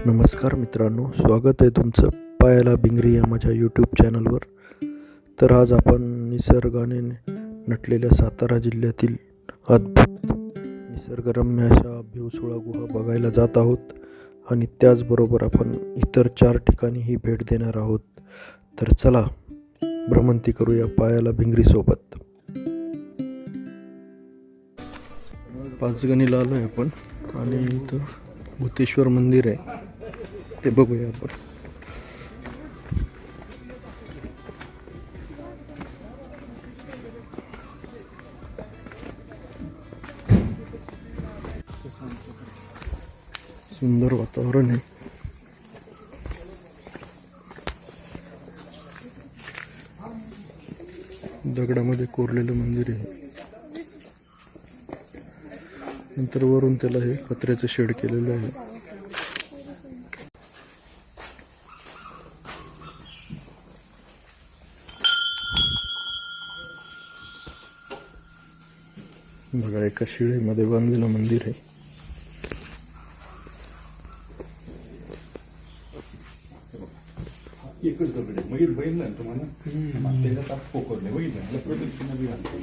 नमस्कार मित्रांनो, स्वागत आहे तुमचं पायाला भिंगरी या माझ्या यूट्यूब चॅनलवर. तर आज आपण निसर्गाने नटलेल्या सातारा जिल्ह्यातील अद्भुत निसर्गरम्य अशा भिवसुळा गुहा बघायला जात आहोत आणि त्याचबरोबर आपण इतर 4 ठिकाणीही भेट देणार आहोत. तर चला भ्रमंती करूया पायाला भिंगरीसोबत. पाचगणीला आलो आहे आपण आणि इथं भूतेश्वर मंदिर आहे, ते बघूया आपण. सुंदर वातावरण आहे. दगडामध्ये कोरलेलं मंदिर आहे. नंतर वरून त्याला हे पत्र्याचं शेड केलेलं आहे. बघा, एका शिळेमध्ये बांधलेलं मंदिर आहे. एकच दगड आहे. मयूर बहीण ना तुम्हाला त्याच्यात आप पोकरले बघितलं प्रदक्षिणा बी आणतो.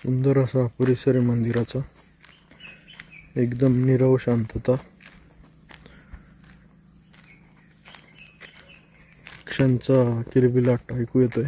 सुंदर असा परिसर आहे मंदिराचा, एकदम नीरव शांतता. पक्ष्यांचा किलबिलाट ऐकू येतोय.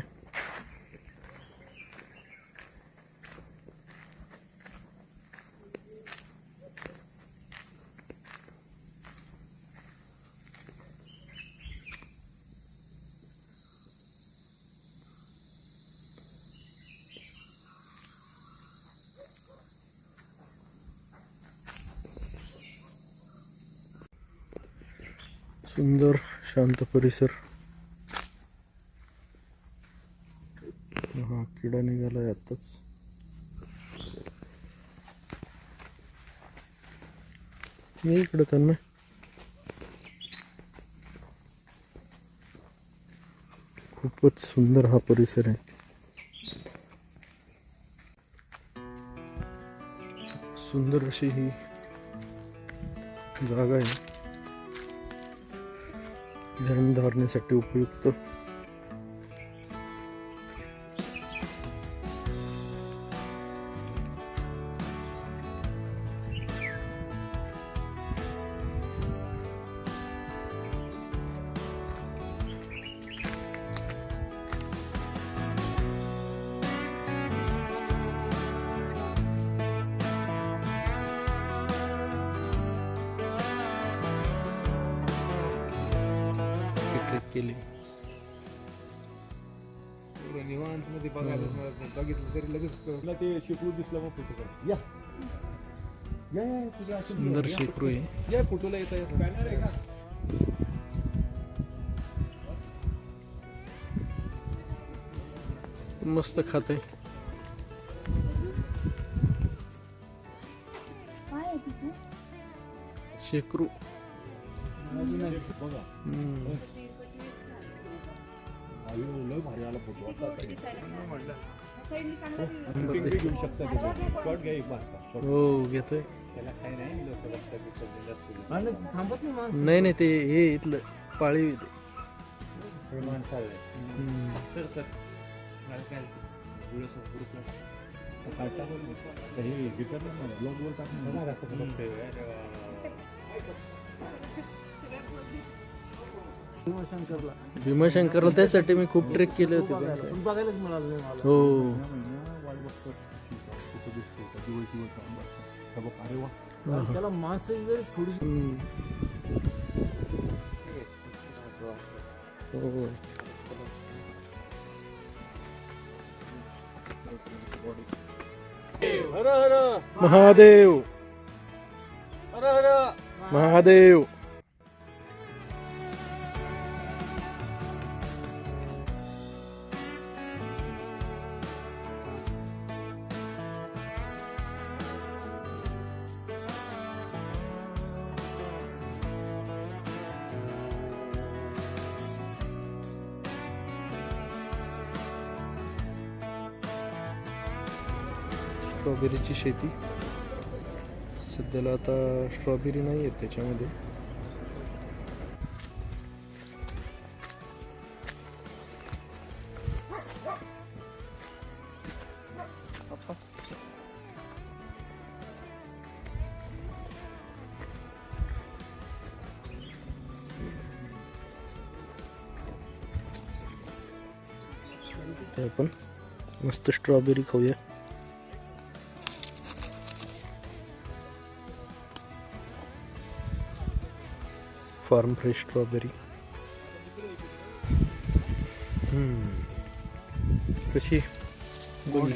सुंदर शांत परिसर. हा किडा निघालाय आताच. मी इकडे त्यांना खूपच सुंदर हा परिसर आहे. सुंदर अशी ही जागा आहे, ध्यान धारण्यासाठी उपयुक्त. केली निवांत मध्ये बघायला बघितलं तरी लगेच तुला ते शेकडू दिसलं मग फोटो काढ. या तुझ्या सुंदर शेकरू आहे. या फोटोला येता मस्त खाते. शेकरू बघा. लय भारी आला फोटो. घेऊ शकता शॉर्ट घ्या एक बार. हो घेतोय. त्याला काही नाही लोक नाही नाही, ते हे इथलं पाळीव आहे ते. माणसा सर सर हे ब्लॉग वर टाकून भीमाशंकरला त्यासाठी मी खूप ट्रेक केले होते. बघायलाच मिळालं नाही मला. हो त्याला माणसं जरी थोडीशी हर हर महादेव हर हर महादेव. स्ट्रॉबेरीची शेती. सध्याला आता स्ट्रॉबेरी नाही आहेत त्याच्यामध्ये. ते आपण मस्त स्ट्रॉबेरी खाऊया. Farm fresh strawberry. कशी बघ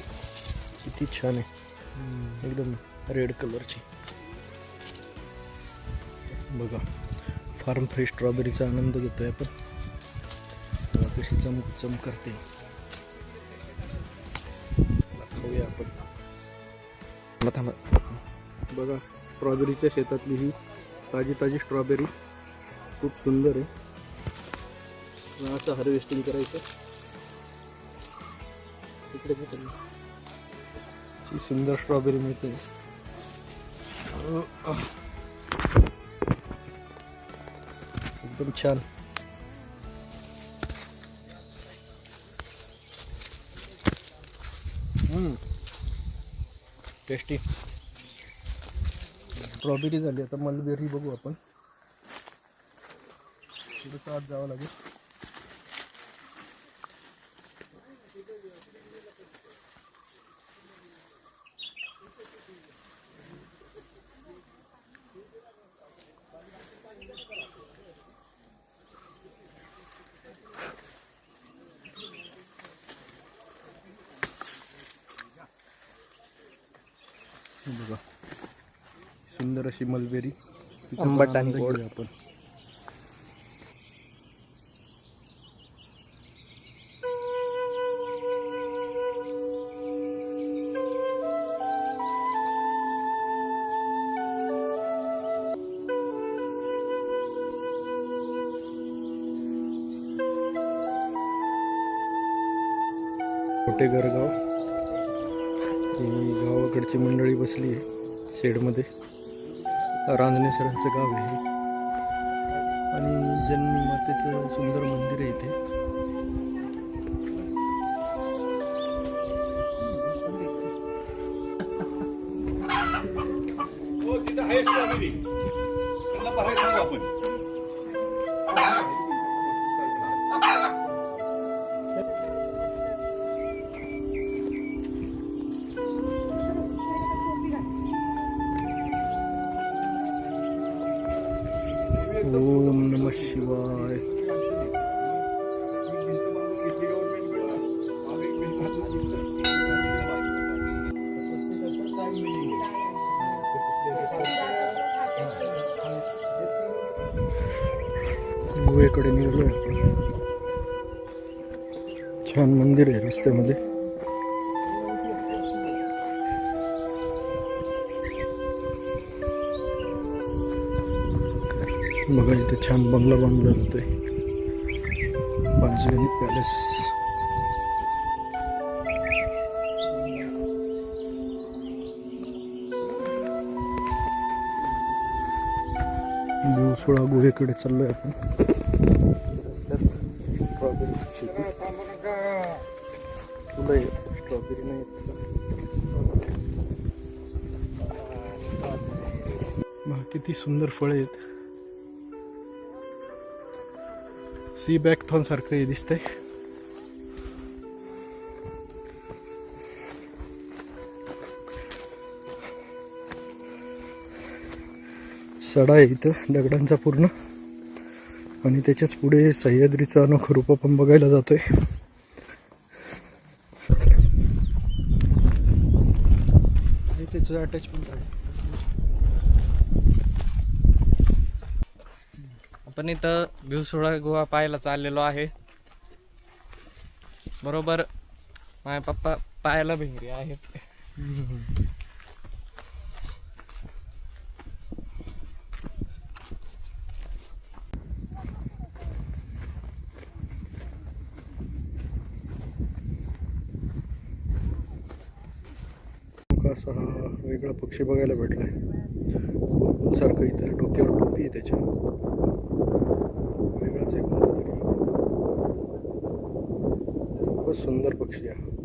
किती छान आहे, एकदम रेड कलरची. बघा फार्म फ्रेश स्ट्रॉबेरीचा आनंद घेतोय आपण. बघा कशी चम करते. खाऊया आपण. बघा स्ट्रॉबेरीच्या शेतातली ही ताजी स्ट्रॉबेरी खूप सुंदर आहे. असं हार्वेस्टिंग करायचं. इकडे सुंदर स्ट्रॉबेरी मिळते. एकदम छान. टेस्टी स्ट्रॉबेरी झाली. आता मलबेरी बघू आपण. थोडंसं आत जावं लागेल. बघा सुंदर अशी मलबेरी. आंबट आणि गोड. आपण छोटे गरगाव ही गावाकडची मंडळी बसली आहे शेडमध्ये. रांजणे सरांचं गाव आहे आणि जन्मी मातेचं सुंदर मंदिर आहे इथे. ओम नमः शिवाय. गोव्याकडे निघालोय आपण. छान मंदिर आहे रस्त्यामध्ये. बघा इथे छान बंगला बांधला जातोय. पाचगणी पॅलेस. दिवसोळा गुहेकडे चाललोय आपण. स्ट्रॉबेरी शेती. तुला स्ट्रॉबेरी नाही. किती सुंदर फळ आहेत. सी बॅकथॉन सारखं हे दिसतंय. सडा आहे इथं दगडांचा पूर्ण. आणि त्याच्याच पुढे सह्याद्रीचा अनोखं रूप आपण बघायला जातोय. त्याचं अटॅचमेंट आहे. आपण इथं भिवसोडा गुहा पाहायला चाललेलो आहे. बरोबर माझे पप्पा पाहायला भिंगरी आहेत. असा असा हा वेगळा पक्षी बघायला भेटलाय. सारखं इथं डोक्यावर टोपी आहे त्याच्या. वेगळाच आहे कोणता तरी. खूपच सुंदर पक्षी आहे.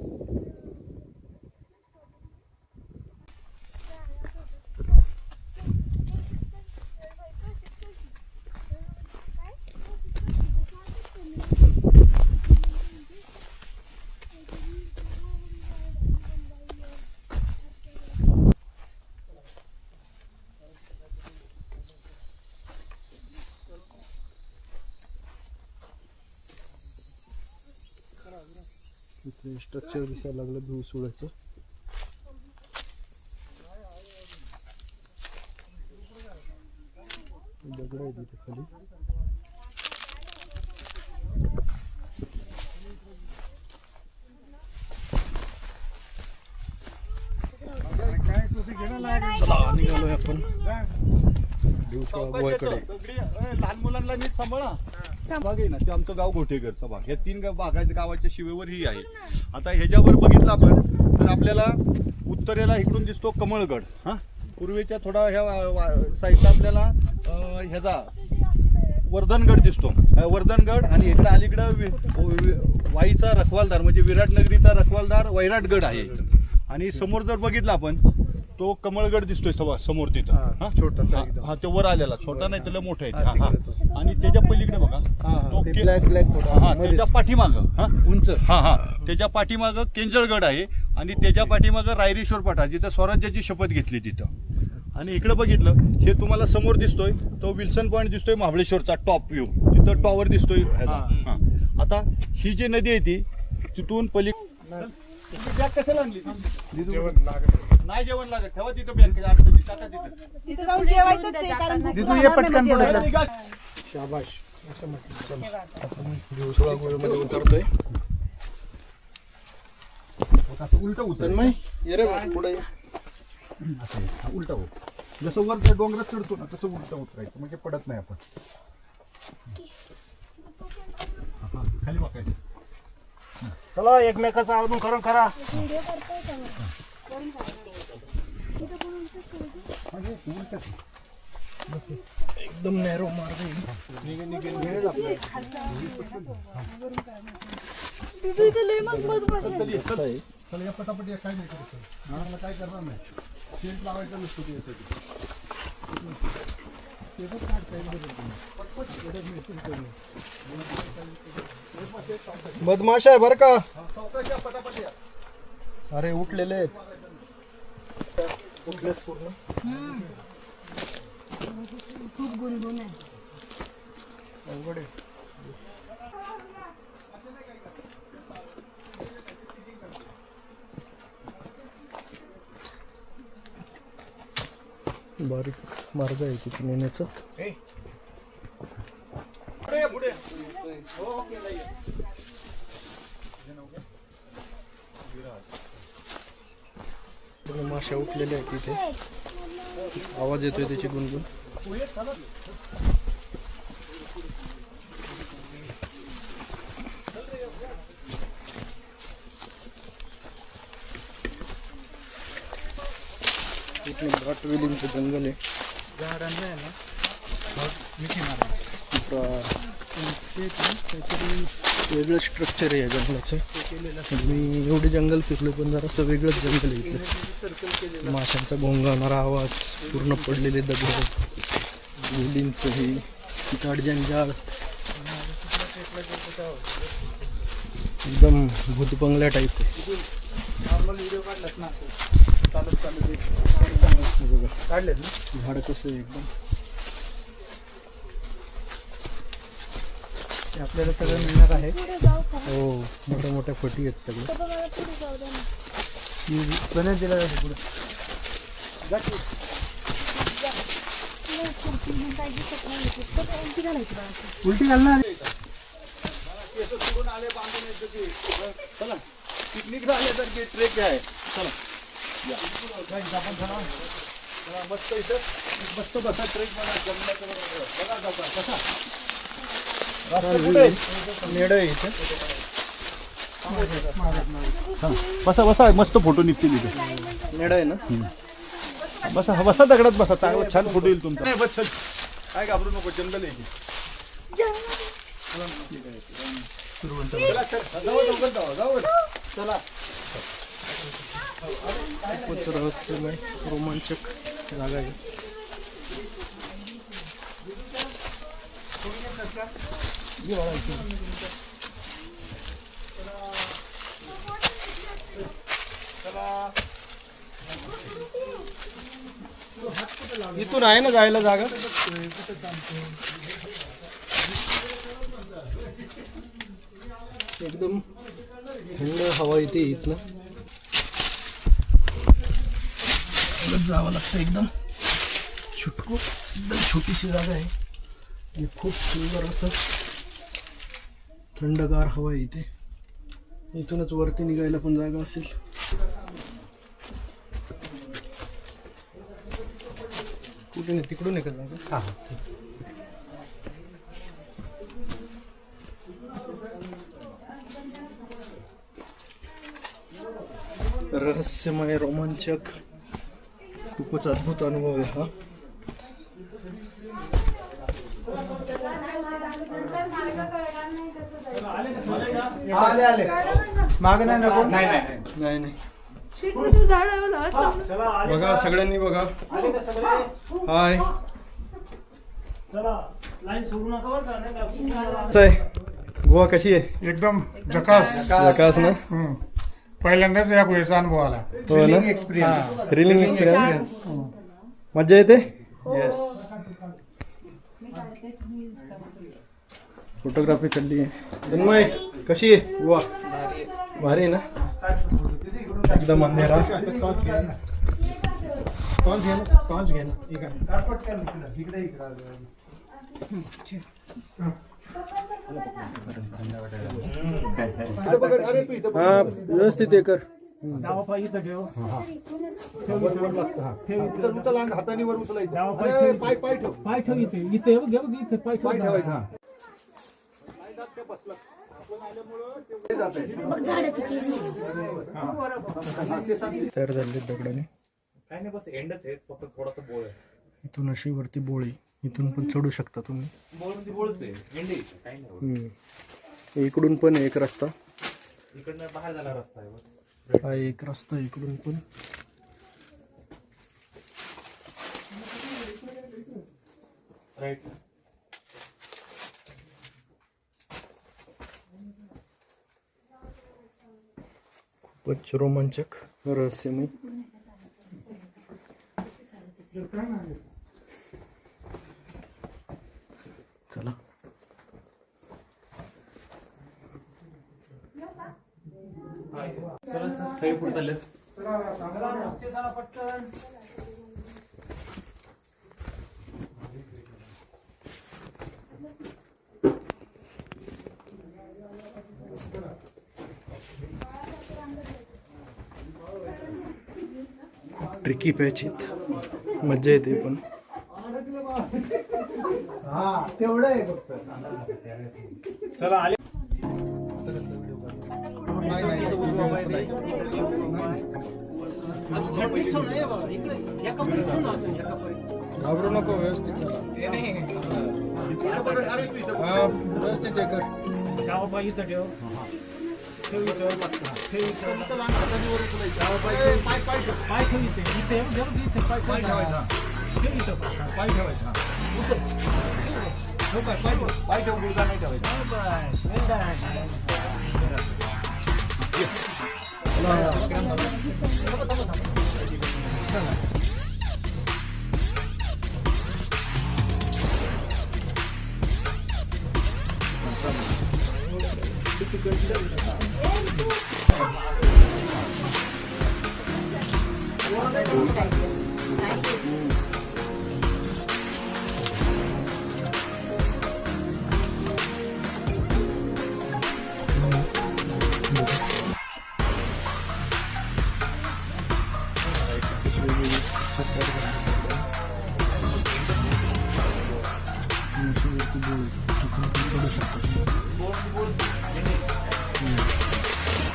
इथे स्ट्रक्चर दिसायला लागलं भिवसुळाचं. दगड आहे तिथे खाली. चला निघालोय आपण भिवसुळा गोव्याकडे. लहान मुलांना नीट सांभाळा. भाग आहे ना ते आमचं गाव घोटेघरचा भाग. या 3 भागाच्या गावाच्या शिवेवर ही आहे. आता ह्याच्यावर बघितलं आपण तर आपल्याला उत्तरेला इकडून दिसतो कमळगड. हा पूर्वेच्या थोडा ह्या साईडला आपल्याला ह्याचा वर्धनगड दिसतो. वर्धनगड आणि इकडे अलीकडं वाईचा रखवालदार म्हणजे विराटनगरीचा रखवालदार वैराटगड आहे. आणि समोर जर बघितलं आपण तो कमळगड दिसतोय समोर तिथं. छोटासा हा ते वर आलेला छोटा नाही त्याला मोठा आहे. आणि त्याच्या पलीकडे बघा तो ब्लॅक त्याच्या पाठीमागं उंच त्याच्या पाठीमागं केंजळगड आहे. आणि त्याच्या पाठीमागं रायरेश्वर पठार जिथं स्वराज्याची शपथ घेतली तिथं. आणि इकडे बघितलं हे तुम्हाला समोर दिसतोय तो विल्सन पॉईंट दिसतोय महाबळेश्वरचा टॉप व्ह्यू. तिथं टॉवर दिसतोय ह्याचा. आता ही जी नदी आहे ती तिथून बॅग कशाला आणली? नाही जेवण लागत ठेवा तिथं बॅग टाका तिथं. शाबाश. आपण भिवसुळा गोव्यामध्ये उतरतोय. उलट उतर ये रे पुढे उलट हो. जसं वर त्या डोंगरात चढतो ना तसं उलट उतरायचं म्हणजे पडत नाही आपण. खाली बघायचं. चला एकमेकाचा अनुकरण करा. एकदम नॅरो मार्ग आहे. चला या पटापट या काय नाही करत. मला काय करणार नाही. टेंट लावायचं नसतो बदमाश आहे बरं का. पटापट या. अरे उठलेले आहेत. उठलेत पूर्ण. खूप गुणगुण आहे. अवघड आहे. बारीक मार्ग आहे तिथे नेण्याचं. पूर्ण माश्या उठलेल्या आहेत तिथे. आवाज येतोय त्याची गुणगुण. घाट वेलिंगचं जंगल आहे. वेगळं स्ट्रक्चर आहे या जंगलाचं. मी एवढे जंगल फिरलो पण जरासं वेगळंच जंगल आहे इथलं. माशांचा घोंगावणारा आवाज, पूर्ण पडलेले दगड, वेलींचं हे जाड जंजाळ, एकदम भूतबंगल्या टाईप आहे. काढलेत ना झाड कसं आहे एकदम. आपल्याला सगळं मिळणार आहे. हो मोठ्या मोठ्या फटी आहेत सगळं. बनेल दिला जाते पुढे. उलटी घालणार. चला पिकनिक राहिल्यासारखी ट्रेक आहे. चला मस्त इथं मस्त बसा ट्रेक बघा जंगलात बघा कसा नेड आहे इथं. बसा बसा, मस्त फोटो निघतील इथे. नेडा आहे ना. बसा बसा, दगडात बसा, चांगला छान फोटो येईल तुमचा. नाही बस, चल. काय घाबरू नको, जंगल आहे इथे. चला, चल. जाऊ, लवकर जाऊ, जाऊ. चला. खूपच रहस्यमय रोमांचक जागा आहे. इथून आहे ना जायला जागा. एकदम थंड हवा येते इथनं. जावं लागतं एकदम. छुटकू एकदम छोटीशी जागा आहे आणि खूप सुंदर असं थंडगार हवा आहे इथे. इथूनच वरती निघायला पण जागा असेल. कुठे नाही, तिकडून आहे का जागा? रहस्यमय रोमांचक खूपच अद्भुत अनुभव आहे हा. आले माग नाही नको. नाही नाही, शिटून झाडावर हात लावून. बघा सगळ्यांनी बघा. हाय, कसं आहे? गोवा कशी आहे? एकदम झकास. जकास ना. पहिल्यांदाच या गुहेचा अनुभव आला. हो ना. एक्सपिरियन्स. Thrilling experience. मजा येते. येस. फोटोग्राफी चालली आहे. तन्मय कशी आहे गोवा? भारी आहे ना. एकदम अंधेरा. टॉर्च घे ना. हा व्यवस्थित हे कर. उचल, अंग हाताने वर उचलायचं. अरे, पाय पाय ठेव. पाय ठेव इथे. इथे बघ, इथे पाय पाय ठेवायचा. तयार झाले दगडाने. इथून अशी वरती बोळी. इथून पण चढू शकता तुम्ही. इकडून पण एक रस्ता. हा एक रस्ता इकडून पण. खूपच रोमांचक रहस्यमय. चला. ट्रिकी पॅच आहेत. मजा येते पण. हा तेवढं आहे फक्त. घाबरू नको. व्यवस्थित चला. हा व्यवस्थित हे कर. पाय ठेव, गुडघा नाही ठेवायचा.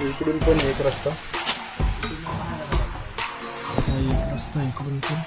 इकडून पण एक रस्ता. एक रस्ता इकडून पण.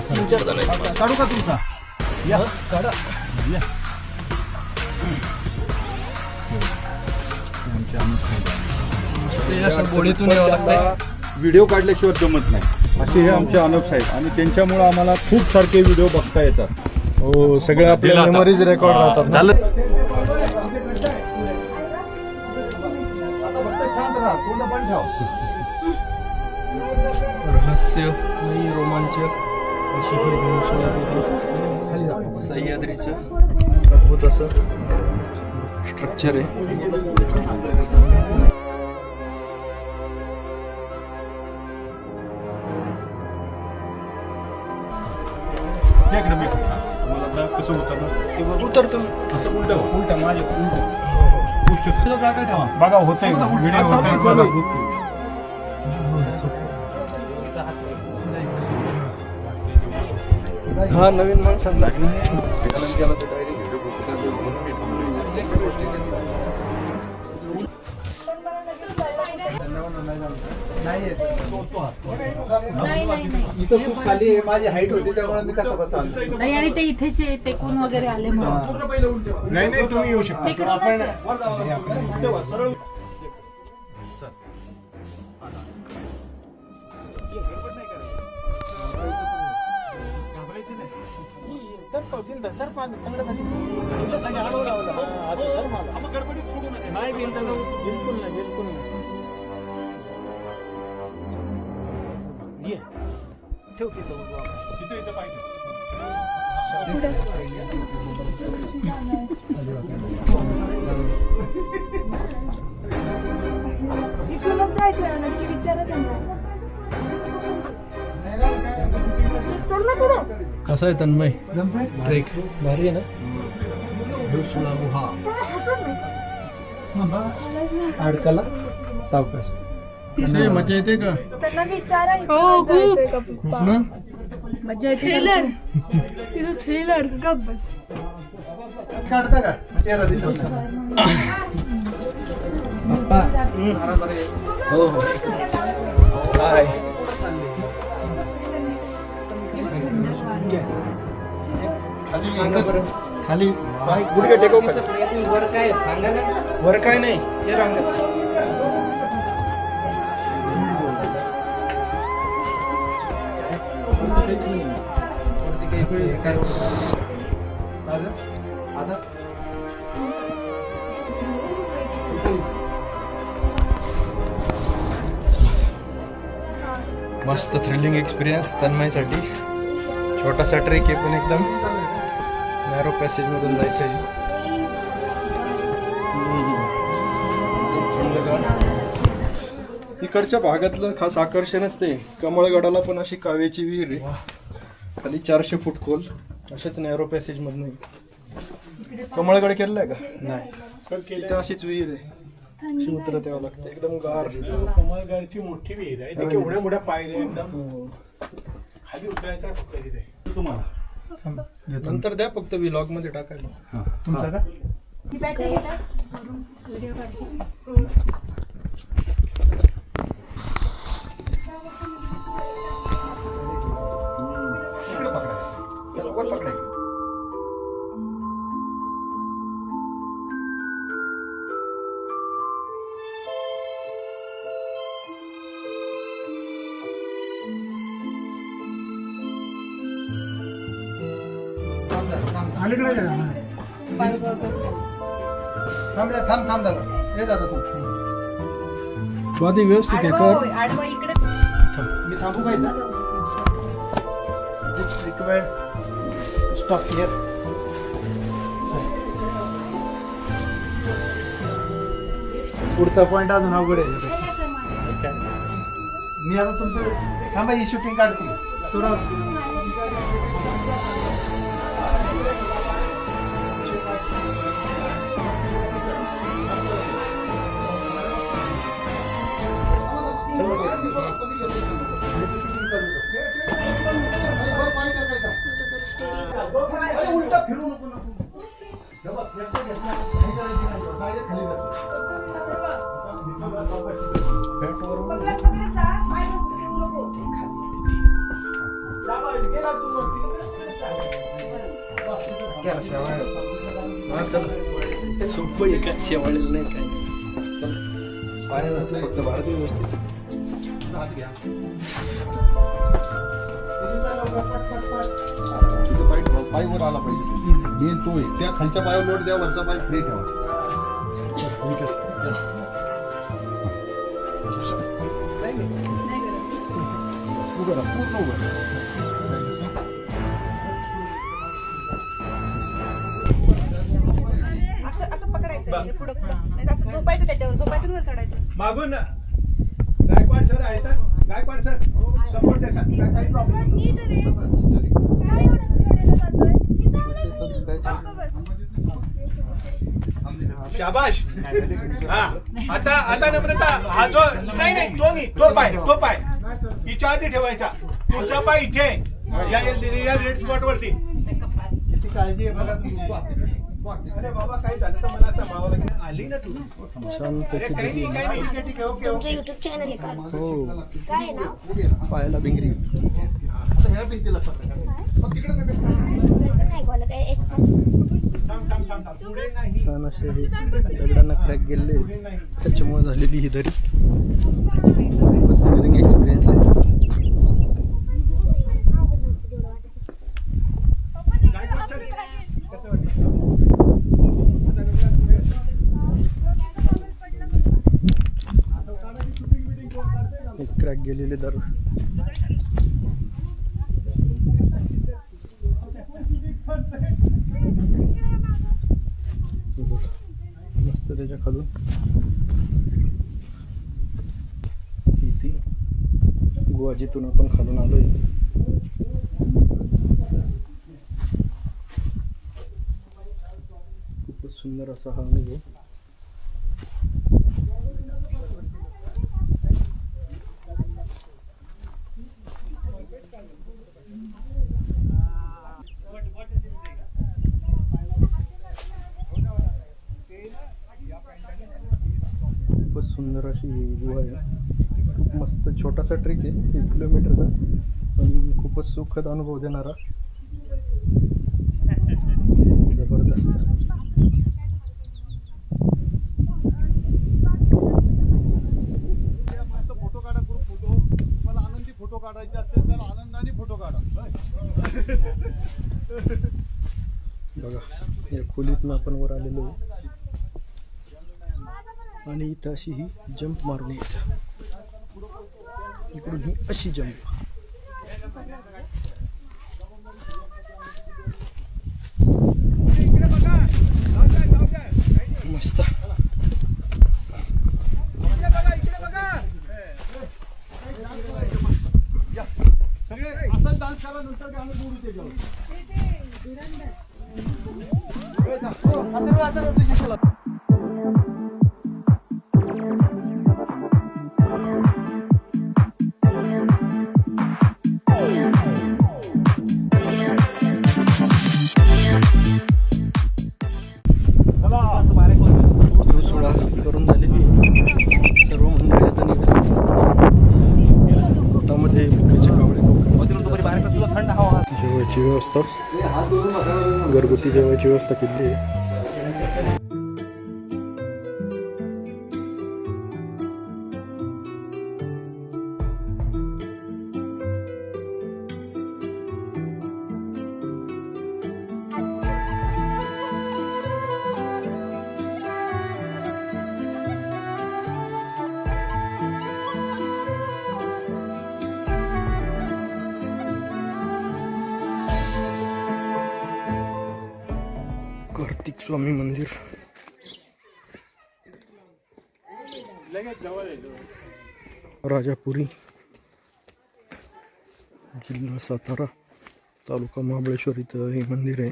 तीन चार जण आहेत. काढू का तुमचा? या काढा या. ते असं बोडीतून यावं लागतंय. व्हिडिओ काढल्याशिवाय जमत नाही असे हे आमचे अनोप साहेब आणि त्यांच्यामुळे आम्हाला खूप सारखे व्हिडिओ बघता येतात. हो, सगळे आपल्या मेमरीज रेकॉर्ड राहतात ना. झालं. शांत राहा, तोंड बंद ठेवा. रहस्यमयी रोमांचक अशी ही सह्याद्रीचं अद्भुत असं स्ट्रक्चर आहे. या इकडे मी. तुम्हाला आता कसं उतरणार? उतरतो. असं उलटं व्हा. उलटा माझे उलटा पुष्ट जागा ठेवा. बघा होतंय व्हिडिओ होतंय चालू बघा. आहे. हा नवीन माणसांना इथं खूप खाली आहे, माझी हाईट होती त्यामुळे मी कसं बसा. नाही आणि ते इथेच टेकून वगैरे आले म्हणून नाही नाही तुम्ही येऊ शकता. नाही बिलकुल नाही बिलकुल नाही. ठेव तिथं इथं पाहिजे. इथूनच जायचं नक्की विचारत चल ना पुढं. कसं आहे तन्मय ट्रेक? भारी आहे ना. हिवसुला गुहा. अडकला सावकाश. कसं मजा येते का? त्यांना विचारायचं. हो खूप मजा येते. थ्रिलर तिथं थ्रिलर गप बस. काढता का चेहरा दिसत नाही. हो हो. हाय. खाली गुडघे टेकव खाली. वर काय नाही हे रांगत. मस्त थ्रिलिंग एक्सपिरियन्स तन्मयसाठी. छोटासा ट्रेक आहे पण एकदम नॅरो पॅसेज मधून जायचं आहे. इकडच्या भागातलं खास आकर्षणच ते कमळगडाला पण अशी काव्याची विहीर आहे. खाली 400 फूट खोल अशाच नॅरो पॅसेज मधून. कमळगड केलेलं आहे का? नाही सर. तिथे अशीच विहीर आहे. उतरत यावं लागतं एकदम गार. कमळगडची मोठी विहीर आहे. ती केवढ्या मोठ्या पायऱ्या एकदम खाली उतरायचा फक्त तिथे. तुम्हाला नंतर द्या फक्त व्लॉग मध्ये टाकायला. तुमचा का व्हिडिओ काढशील. वर पकडायचं. अलीकडे जा. थांब रे, थांब थांब दादा. ये दादा तू. स्वाती व्यवस्थित आहे कर. मी थांबू का इथं? Required stop here. पुढचा पॉइंट अजून अवघड आहे याच्यापेक्षा. मी आता तुमचं थांबा, ही शूटिंग काढते तू राह. सोपं एका शेवाळेला नाही काय. पायावरती फक्त भारतीय व्यवस्थित. पायवर आला पाहिजे. मेन तो आहे. त्या खालच्या पायावर लोट द्या, वरचा पाय फ्री ठेवा. उभं राहा, पूर्ण उभं राहा. असं पकडायचं पुढं पुढं असं झोपायचं, त्याच्यावर झोपायचं वर चढायचं. मागून गायकवाड सर आहेत. गायकवाड सर सपोर्ट आहे सर. काही प्रॉब्लेम. शाबाश. हा आता नम्रता. हा जो नाही तो पाय हिच्या आधी ठेवायचा. पुढचा पाय इथे या रेड स्पॉट वरती. किती काळजी आहे बघा तुमची. अरे बाबा काही झालं तर मला सांभाळावं लागेल. आली ना तू. छान अरे काही नाही. तुमचं युट्यूब चॅनल आहे का? हो. काय आहे नाव? पायाला भिंगरी. आता ह्या भिंतीला पकडा. तिकडे नाही बोला काय एक थांब. पुढे नाही. छान असे हे दगडांना क्रॅक गेले, त्याच्यामुळे झालेली ही दरी. मस्त फिलिंग एक्सपिरियन्स आहे. गायकवाड सर कसं वाटतं? एक क्रॅक गेलेले दर. मस्त त्याच्या खालून ती गोवा जिथून आपण खालून आलोय. खूपच सुंदर असा हा अनुभव. खूपच सुंदर अशी गुहा आहे. खूप मस्त छोटासा ट्रेक आहे, 1 किलोमीटरचा, पण खूपच सुखद अनुभव देणारा. जबरदस्त. फोटो काढा, ग्रुप फोटो. तुम्हाला आनंदी फोटो काढायचे असतील तर आनंदाने फोटो काढा. बघा, या खोलीतून आपण वर आलेलो आहे आणि इथं अशी ही जंप मारून यायचं. इकडून ही अशी जंप. मस्त. सगळे असं डान्स करा, नंतर गाणं जोडू त्याच्यावर. जेवायची व्यवस्था, घरगुती जेवायची व्यवस्था केली आहे. कार्तिक स्वामी मंदिर, राजापुरी, जिल्हा सातारा, तालुका महाबळेश्वर इथं हे मंदिर आहे.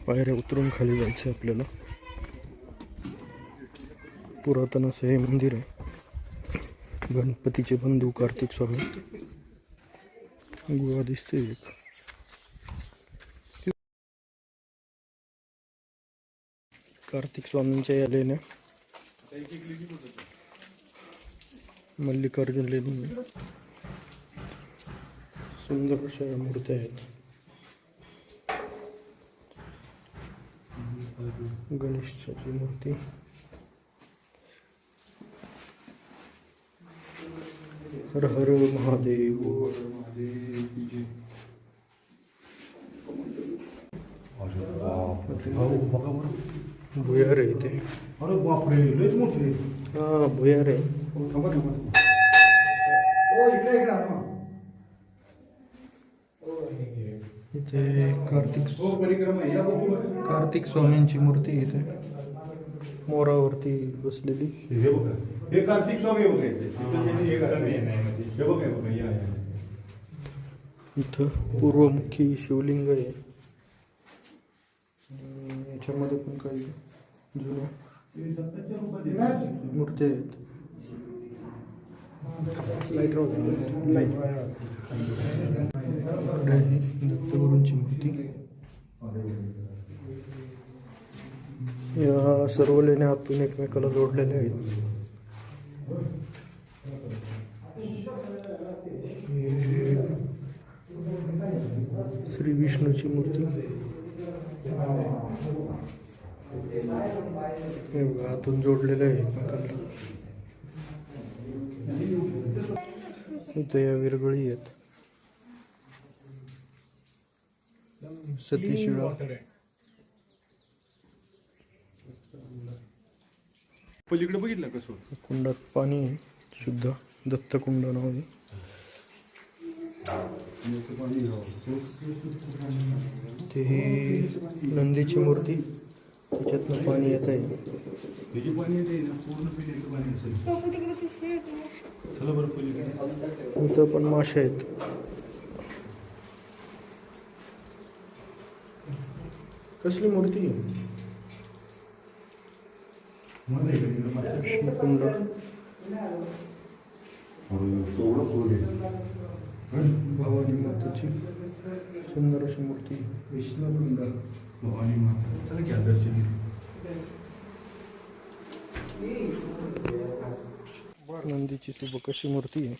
पायऱ्या उतरून खाली जायचं आपल्याला. पुरातन असं हे मंदिर आहे. गणपतीचे बंधू कार्तिक स्वामी. गुहा दिसते एक. कार्तिक स्वामींच्या या लेण्या मल्लिकार्जुन लेणी सुंदर अशा मूर्त्या आहेत. गणेशाची मूर्ती, हर हर महादेव. भुयार आहे इथे. अरे बापरे, लयच मोठी. हा भुयार आहे. इथे कार्तिक स्वामींची मूर्ती आहे इथे, मोरावरती बसलेली. हे कार्तिक स्वामी बघायचे. इथं पूर्वमुखी शिवलिंग आहे. याच्यामध्ये पण काही जुन्या मूर्ती आहेत. दत्तगुरूंची मूर्ती. या सर्व लेण्या हातून एकमेकाला जोडलेल्या आहेत. श्री विष्णूची मूर्ती. हे बघा, हातून जोडलेलं आहे एकमेकांना. इथं या विरगळी आहेत. सतीशिळा. पलीकडे बघितलं कसं कुंडात पाणी आहे शुद्ध. दत्तकुंड नाव आहे. ते ही नंदीची मूर्ती, त्याच्यातनं पाणी येत आहे. इथं पण मासे आहेत. कसली मूर्ती आहे? विष्णुकुंड. भवानी मातेची सुंदर अशी मूर्ती. विष्णुकुंड भवानी माता. चला घ्या दर्शन. नंदीची सुबक अशी मूर्ती आहे.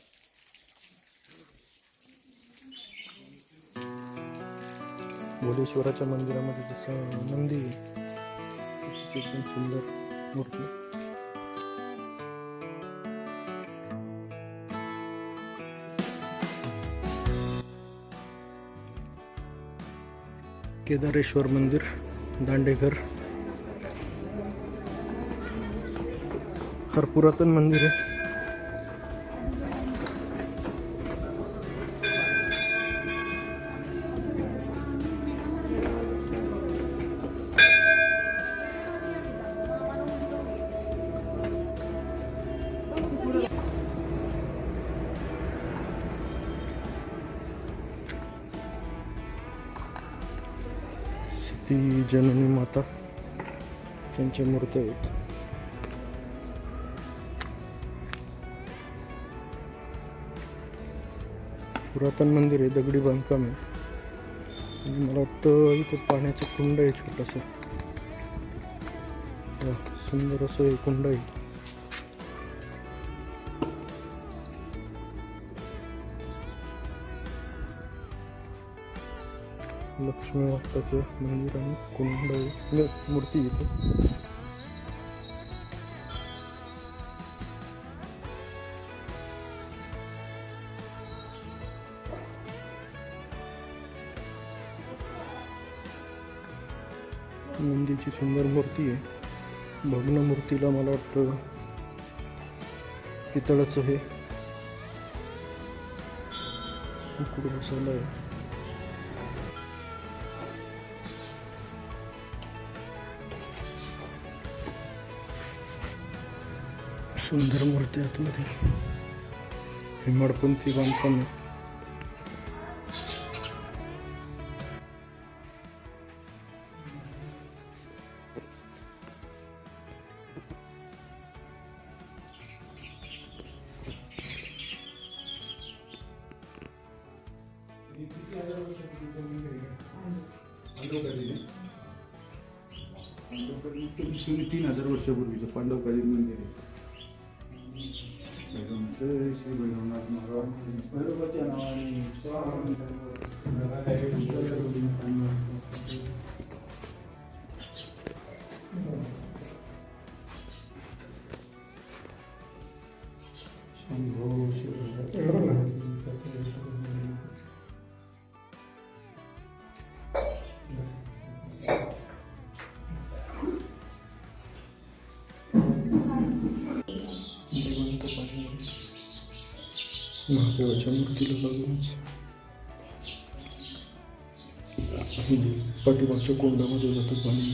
भोलेश्वराच्या मंदिरामध्ये जसं नंदी आहे तशीच एकदम सुंदर मूर्ती. केदारेश्वर मंदिर, दांडेघर. फार पुरातन मंदिर आहे. ती जननी माता, त्यांच्या मूर्त्या आहेत. पुरातन मंदिर आहे, दगडी बांधकाम आहे. आणि मला वाटतं इथं पाण्याचं कुंड आहे छोटंसं. सुंदर असं हे कुंड आहे. लक्ष्मी माताचे मंदिर आणि कुंड मूर्ती इथे. नंदीची सुंदर मूर्ती आहे. भग्न मूर्तीला मला वाटतं पितळाचं हे मुकुट बसवलं आहे. सुंदर मूर्ती आतमध्ये. हेमाडपंथी बांधकाम आहे. तुम्ही 3000 वर्षापूर्वीचं पांडवकालीन मंदिर आहे. श्री भैरवनाथ महादेवाच्या मूर्तीला लागूनच पाठीमागच्या कोंडामध्ये जातं पाणी.